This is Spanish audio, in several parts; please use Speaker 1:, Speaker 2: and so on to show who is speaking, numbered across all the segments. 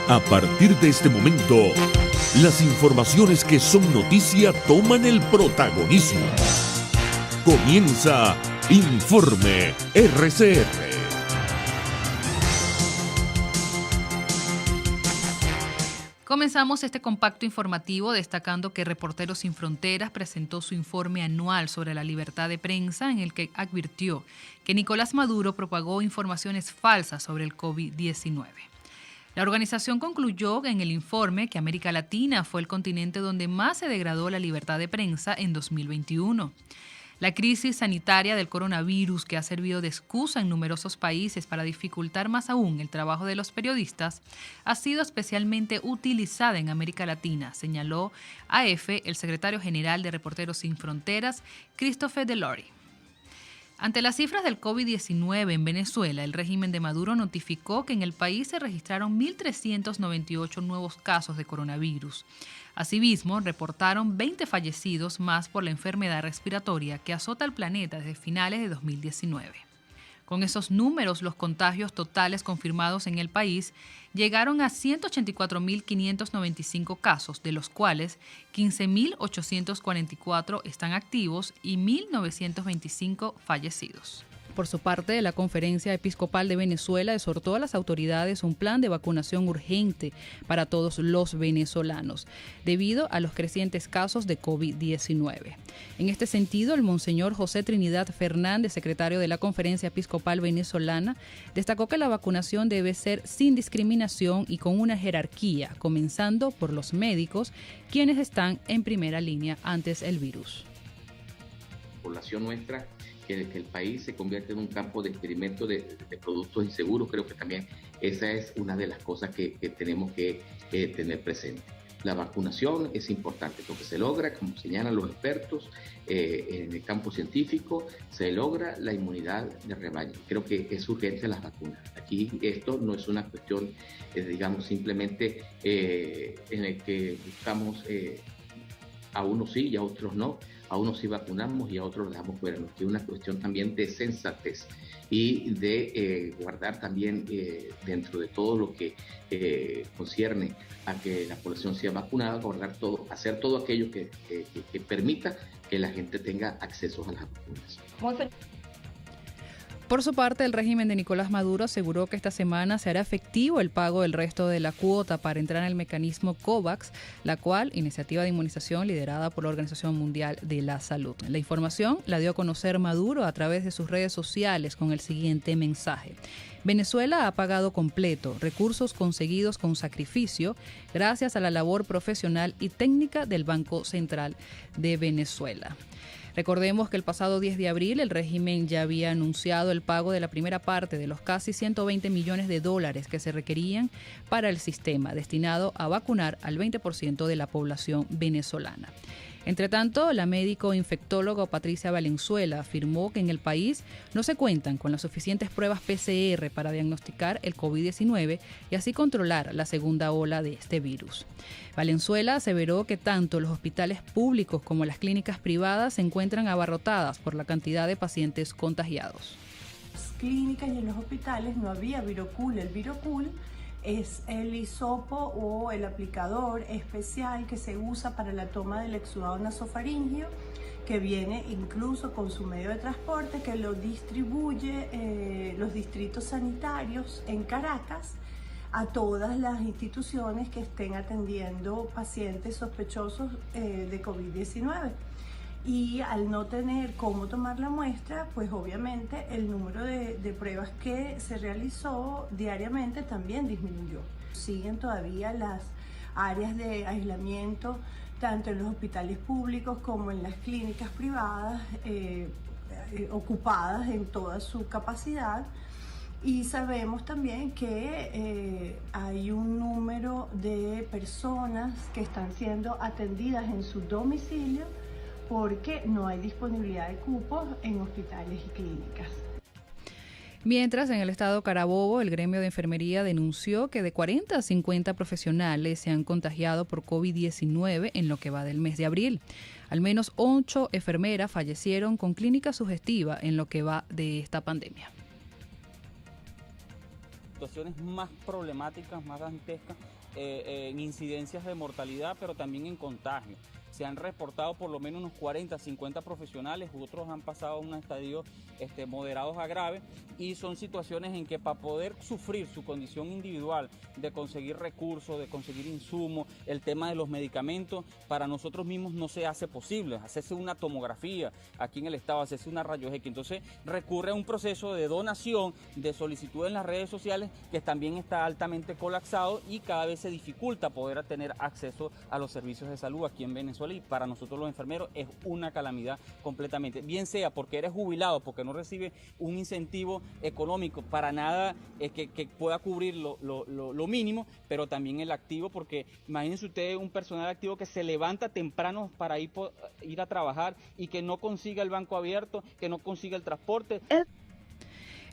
Speaker 1: A partir de este momento, las informaciones que son noticia toman el protagonismo. Comienza Informe RCR.
Speaker 2: Comenzamos este compacto informativo destacando que Reporteros Sin Fronteras presentó su informe anual sobre la libertad de prensa, en el que advirtió que Nicolás Maduro propagó informaciones falsas sobre el COVID-19. La organización concluyó en el informe que América Latina fue el continente donde más se degradó la libertad de prensa en 2021. La crisis sanitaria del coronavirus, que ha servido de excusa en numerosos países para dificultar más aún el trabajo de los periodistas, ha sido especialmente utilizada en América Latina, señaló AF el secretario general de Reporteros Sin Fronteras, Christopher Delory. Ante las cifras del COVID-19 en Venezuela, el régimen de Maduro notificó que en el país se registraron 1.398 nuevos casos de coronavirus. Asimismo, reportaron 20 fallecidos más por la enfermedad respiratoria que azota al planeta desde finales de 2019. Con esos números, los contagios totales confirmados en el país llegaron a 184.595 casos, de los cuales 15.844 están activos y 1.925 fallecidos. Por su parte, la Conferencia Episcopal de Venezuela exhortó a las autoridades un plan de vacunación urgente para todos los venezolanos, debido a los crecientes casos de COVID-19. En este sentido, el Monseñor José Trinidad Fernández, secretario de la Conferencia Episcopal Venezolana, destacó que la vacunación debe ser sin discriminación y con una jerarquía, comenzando por los médicos, quienes están en primera línea ante el virus.
Speaker 3: La población nuestra, que el país se convierte en un campo de experimento de productos inseguros, creo que también esa es una de las cosas que tenemos que tener presente. La vacunación es importante, lo que se logra, como señalan los expertos en el campo científico, se logra la inmunidad de rebaño. Creo que es urgente las vacunas. Aquí esto no es una cuestión, digamos, simplemente en el que buscamos a unos sí y a otros no. A unos sí vacunamos y a otros los dejamos fuera. Es una cuestión también de sensatez y de guardar también dentro de todo lo que concierne a que la población sea vacunada, guardar todo, hacer todo aquello que permita que la gente tenga acceso a las vacunas.
Speaker 2: Por su parte, el régimen de Nicolás Maduro aseguró que esta semana se hará efectivo el pago del resto de la cuota para entrar en el mecanismo COVAX, la cual, iniciativa de inmunización liderada por la Organización Mundial de la Salud. La información la dio a conocer Maduro a través de sus redes sociales con el siguiente mensaje: Venezuela ha pagado completo, recursos conseguidos con sacrificio, gracias a la labor profesional y técnica del Banco Central de Venezuela. Recordemos que el pasado 10 de abril el régimen ya había anunciado el pago de la primera parte de los casi 120 millones de dólares que se requerían para el sistema, destinado a vacunar al 20% de la población venezolana. Entre tanto, la médico-infectóloga Patricia Valenzuela afirmó que en el país no se cuentan con las suficientes pruebas PCR para diagnosticar el COVID-19 y así controlar la segunda ola de este virus. Valenzuela aseveró que tanto los hospitales públicos como las clínicas privadas se encuentran abarrotadas por la cantidad de pacientes contagiados.
Speaker 4: En las clínicas y en los hospitales no había Virocul. El Virocul es el hisopo o el aplicador especial que se usa para la toma del exudado nasofaríngeo, que viene incluso con su medio de transporte, que lo distribuye los distritos sanitarios en Caracas a todas las instituciones que estén atendiendo pacientes sospechosos de COVID-19. Y al no tener cómo tomar la muestra, pues obviamente el número de pruebas que se realizó diariamente también disminuyó. Siguen todavía las áreas de aislamiento, tanto en los hospitales públicos como en las clínicas privadas, ocupadas en toda su capacidad. Y sabemos también que hay un número de personas que están siendo atendidas en su domicilio porque no hay disponibilidad de cupos en hospitales y clínicas.
Speaker 2: Mientras, en el estado Carabobo, el gremio de enfermería denunció que de 40 a 50 profesionales se han contagiado por COVID-19 en lo que va del mes de abril. Al menos 8 enfermeras fallecieron con clínica sugestiva en lo que va de esta pandemia.
Speaker 5: situaciones más problemáticas, más dantescas, en incidencias de mortalidad, pero también en contagio. Se han reportado por lo menos unos 40, 50 profesionales, otros han pasado un estadio moderados a graves, y son situaciones en que para poder sufrir su condición individual, de conseguir recursos, de conseguir insumos, el tema de los medicamentos, para nosotros mismos no se hace posible. Hacerse una tomografía aquí en el estado, hacerse una rayos X, entonces recurre a un proceso de donación, de solicitud en las redes sociales, que también está altamente colapsado y cada vez se dificulta poder tener acceso a los servicios de salud aquí en Venezuela, y para nosotros los enfermeros es una calamidad completamente, bien sea porque eres jubilado, porque no recibes un incentivo económico para nada que pueda cubrir lo mínimo, pero también el activo, porque imagínense ustedes un personal activo que se levanta temprano para ir a trabajar y que no consiga el banco abierto, que no consiga el transporte.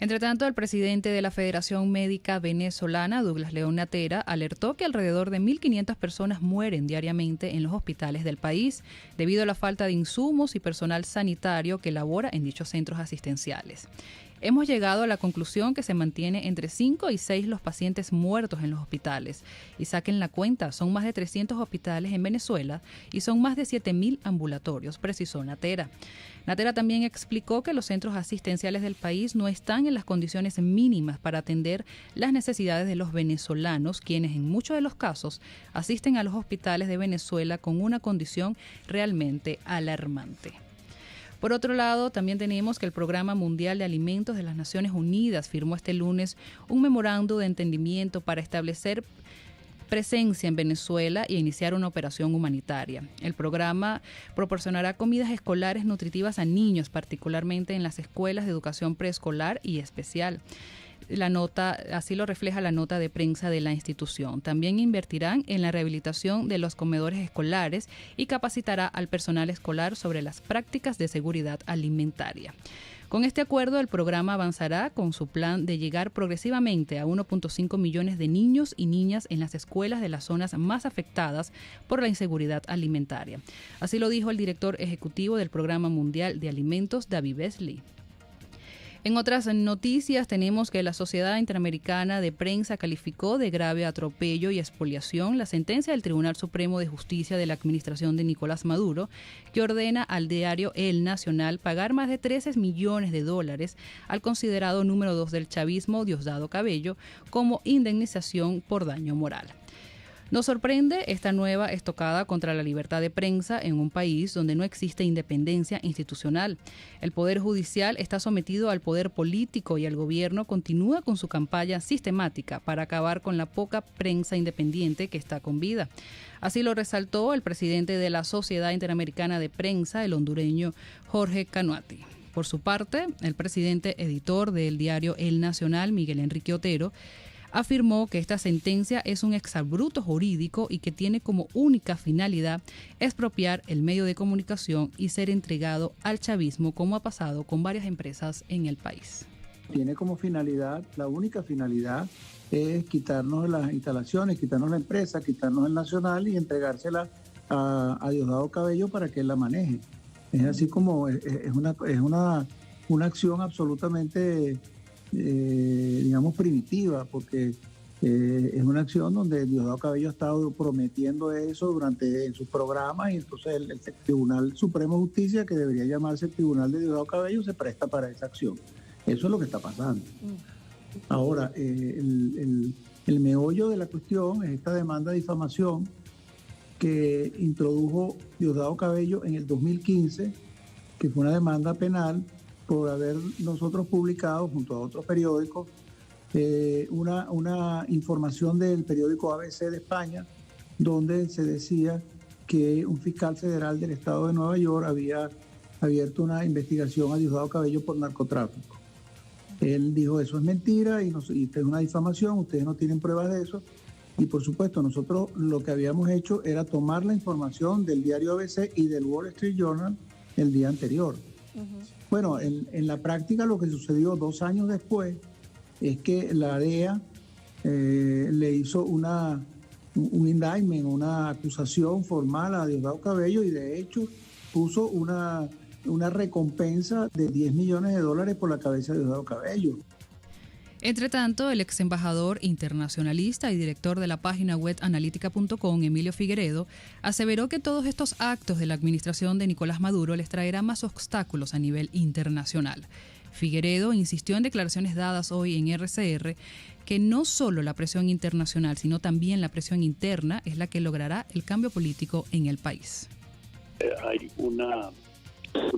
Speaker 2: Entre tanto, el presidente de la Federación Médica Venezolana, Douglas León Natera, alertó que alrededor de 1.500 personas mueren diariamente en los hospitales del país debido a la falta de insumos y personal sanitario que labora en dichos centros asistenciales. Hemos llegado a la conclusión que se mantiene entre 5 y 6 los pacientes muertos en los hospitales. Y saquen la cuenta, son más de 300 hospitales en Venezuela y son más de 7.000 ambulatorios, precisó Natera. Natera también explicó que los centros asistenciales del país no están en las condiciones mínimas para atender las necesidades de los venezolanos, quienes en muchos de los casos asisten a los hospitales de Venezuela con una condición realmente alarmante. Por otro lado, también tenemos que el Programa Mundial de Alimentos de las Naciones Unidas firmó este lunes un memorando de entendimiento para establecer presencia en Venezuela e iniciar una operación humanitaria. El programa proporcionará comidas escolares nutritivas a niños, particularmente en las escuelas de educación preescolar y especial. La nota, así lo refleja la nota de prensa de la institución. También invertirán en la rehabilitación de los comedores escolares y capacitará al personal escolar sobre las prácticas de seguridad alimentaria. Con este acuerdo, el programa avanzará con su plan de llegar progresivamente a 1.5 millones de niños y niñas en las escuelas de las zonas más afectadas por la inseguridad alimentaria. Así lo dijo el director ejecutivo del Programa Mundial de Alimentos, David Beasley. En otras noticias tenemos que la Sociedad Interamericana de Prensa calificó de grave atropello y expoliación la sentencia del Tribunal Supremo de Justicia de la administración de Nicolás Maduro, que ordena al diario El Nacional pagar más de 13 millones de dólares al considerado número 2 del chavismo, Diosdado Cabello, como indemnización por daño moral. Nos sorprende esta nueva estocada contra la libertad de prensa en un país donde no existe independencia institucional. El Poder Judicial está sometido al poder político y el gobierno continúa con su campaña sistemática para acabar con la poca prensa independiente que está con vida. Así lo resaltó el presidente de la Sociedad Interamericana de Prensa, el hondureño Jorge Canuati. Por su parte, el presidente editor del diario El Nacional, Miguel Enrique Otero, afirmó que esta sentencia es un exabrupto jurídico y que tiene como única finalidad expropiar el medio de comunicación y ser entregado al chavismo, como ha pasado con varias empresas en el país.
Speaker 6: Tiene como finalidad, la única finalidad es quitarnos las instalaciones, quitarnos la empresa, quitarnos el Nacional y entregársela a Diosdado Cabello para que él la maneje. Es así como es una acción absolutamente digamos primitiva, porque es una acción donde Diosdado Cabello ha estado prometiendo eso en sus programas, y entonces el Tribunal Supremo de Justicia, que debería llamarse el Tribunal de Diosdado Cabello, se presta para esa acción. Eso es lo que está pasando. Ahora, el meollo de la cuestión es esta demanda de difamación que introdujo Diosdado Cabello en el 2015, que fue una demanda penal por haber nosotros publicado junto a otros periódicos una información del periódico ABC de España, donde se decía que un fiscal federal del estado de Nueva York había abierto una investigación a Diosdado Cabello por narcotráfico. Él dijo: eso es mentira y es una difamación, ustedes no tienen pruebas de eso. Y por supuesto, nosotros lo que habíamos hecho era tomar la información del diario ABC y del Wall Street Journal el día anterior. Bueno, en la práctica lo que sucedió 2 años después es que la DEA le hizo un indictment, una acusación formal a Diosdado Cabello, y de hecho puso una recompensa de $10 millones por la cabeza de Diosdado Cabello.
Speaker 2: Entre tanto, el ex embajador internacionalista y director de la página web analítica.com, Emilio Figueredo, aseveró que todos estos actos de la administración de Nicolás Maduro les traerán más obstáculos a nivel internacional. Figueredo insistió en declaraciones dadas hoy en RCR que no solo la presión internacional, sino también la presión interna es la que logrará el cambio político en el país.
Speaker 7: Hay un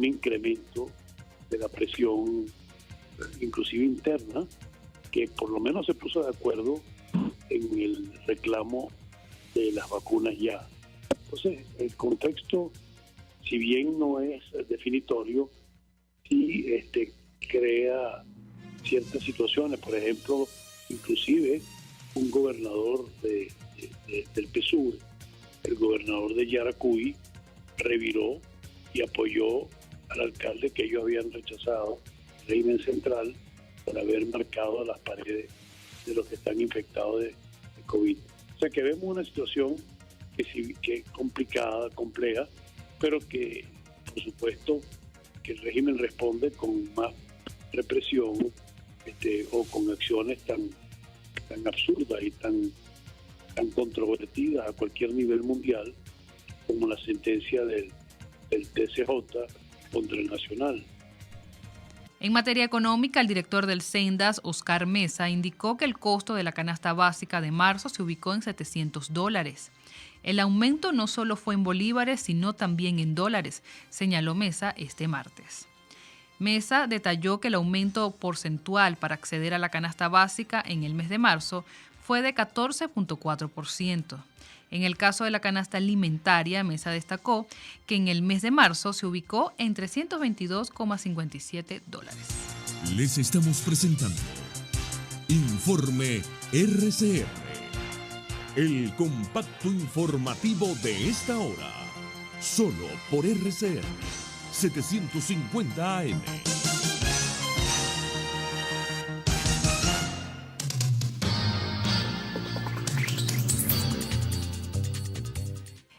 Speaker 7: incremento de la presión, inclusive interna, que por lo menos se puso de acuerdo en el reclamo de las vacunas ya. Entonces, el contexto, si bien no es definitorio, sí crea ciertas situaciones. Por ejemplo, inclusive un gobernador del PSUV, el gobernador de Yaracuy, reviró y apoyó al alcalde que ellos habían rechazado, el régimen central, por haber marcado las paredes de los que están infectados de COVID. O sea que vemos una situación que es complicada, compleja, pero que, por supuesto, que el régimen responde con más represión o con acciones tan absurdas y tan controvertidas a cualquier nivel mundial como la sentencia del TCJ contra el Nacional.
Speaker 2: En materia económica, el director del Sendas, Oscar Mesa, indicó que el costo de la canasta básica de marzo se ubicó en $700. El aumento no solo fue en bolívares, sino también en dólares, señaló Mesa este martes. Mesa detalló que el aumento porcentual para acceder a la canasta básica en el mes de marzo fue de 14.4%. En el caso de la canasta alimentaria, Mesa destacó que en el mes de marzo se ubicó en $322,57.
Speaker 1: Les estamos presentando Informe RCR, el compacto informativo de esta hora, solo por RCR 750 AM.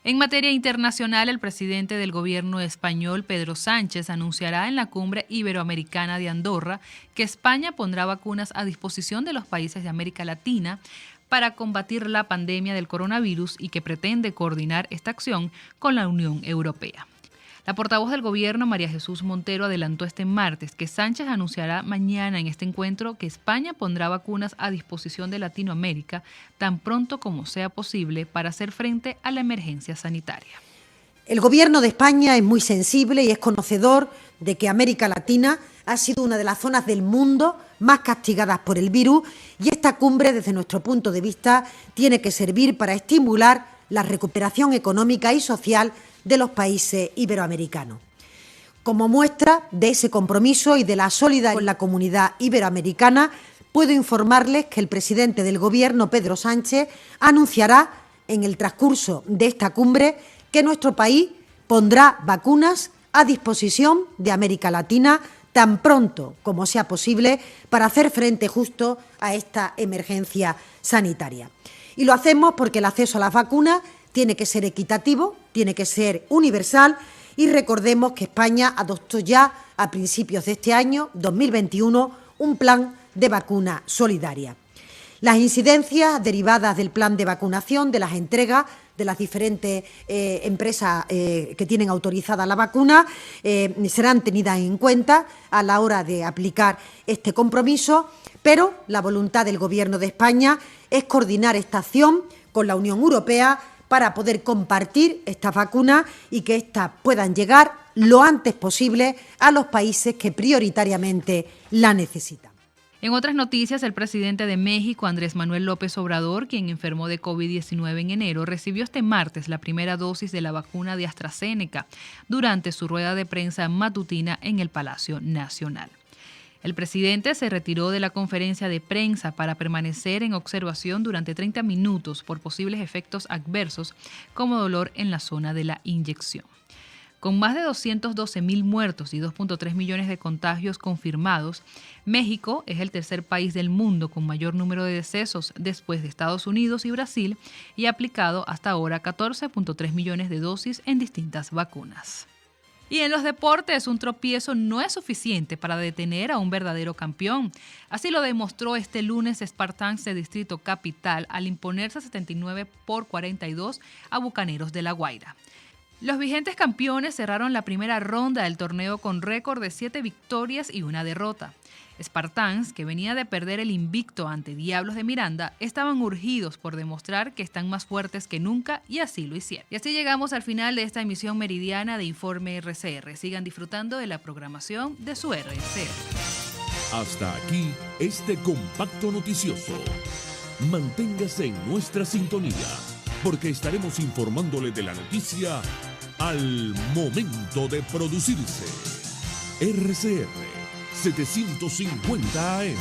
Speaker 2: En materia internacional, el presidente del gobierno español, Pedro Sánchez, anunciará en la cumbre iberoamericana de Andorra que España pondrá vacunas a disposición de los países de América Latina para combatir la pandemia del coronavirus y que pretende coordinar esta acción con la Unión Europea. La portavoz del gobierno, María Jesús Montero, adelantó este martes que Sánchez anunciará mañana en este encuentro que España pondrá vacunas a disposición de Latinoamérica tan pronto como sea posible para hacer frente a la emergencia sanitaria.
Speaker 8: El gobierno de España es muy sensible y es conocedor de que América Latina ha sido una de las zonas del mundo más castigadas por el virus y esta cumbre, desde nuestro punto de vista, tiene que servir para estimular la recuperación económica y social de los países iberoamericanos. Como muestra de ese compromiso y de la solidaridad con la comunidad iberoamericana, puedo informarles que el presidente del Gobierno, Pedro Sánchez, anunciará en el transcurso de esta cumbre que nuestro país pondrá vacunas a disposición de América Latina tan pronto como sea posible para hacer frente justo a esta emergencia sanitaria. Y lo hacemos porque el acceso a las vacunas tiene que ser equitativo, tiene que ser universal y recordemos que España adoptó ya a principios de este año, 2021, un plan de vacuna solidaria. Las incidencias derivadas del plan de vacunación, de las entregas de las diferentes empresas que tienen autorizada la vacuna, serán tenidas en cuenta a la hora de aplicar este compromiso, pero la voluntad del Gobierno de España es coordinar esta acción con la Unión Europea para poder compartir estas vacunas y que éstas puedan llegar lo antes posible a los países que prioritariamente la necesitan.
Speaker 2: En otras noticias, el presidente de México, Andrés Manuel López Obrador, quien enfermó de COVID-19 en enero, recibió este martes la primera dosis de la vacuna de AstraZeneca durante su rueda de prensa matutina en el Palacio Nacional. El presidente se retiró de la conferencia de prensa para permanecer en observación durante 30 minutos por posibles efectos adversos como dolor en la zona de la inyección. Con más de 212.000 muertos y 2.3 millones de contagios confirmados, México es el tercer país del mundo con mayor número de decesos después de Estados Unidos y Brasil y ha aplicado hasta ahora 14.3 millones de dosis en distintas vacunas. Y en los deportes, un tropiezo no es suficiente para detener a un verdadero campeón. Así lo demostró este lunes Spartans de Distrito Capital al imponerse 79-42 a Bucaneros de La Guaira. Los vigentes campeones cerraron la primera ronda del torneo con récord de 7 victorias y 1 derrota. Spartans, que venía de perder el invicto ante Diablos de Miranda, estaban urgidos por demostrar que están más fuertes que nunca y así lo hicieron. Y así llegamos al final de esta emisión meridiana de Informe RCR. Sigan disfrutando de la programación de su RCR.
Speaker 1: Hasta aquí este compacto noticioso. Manténgase en nuestra sintonía, porque estaremos informándole de la noticia al momento de producirse. RCR 750 AM.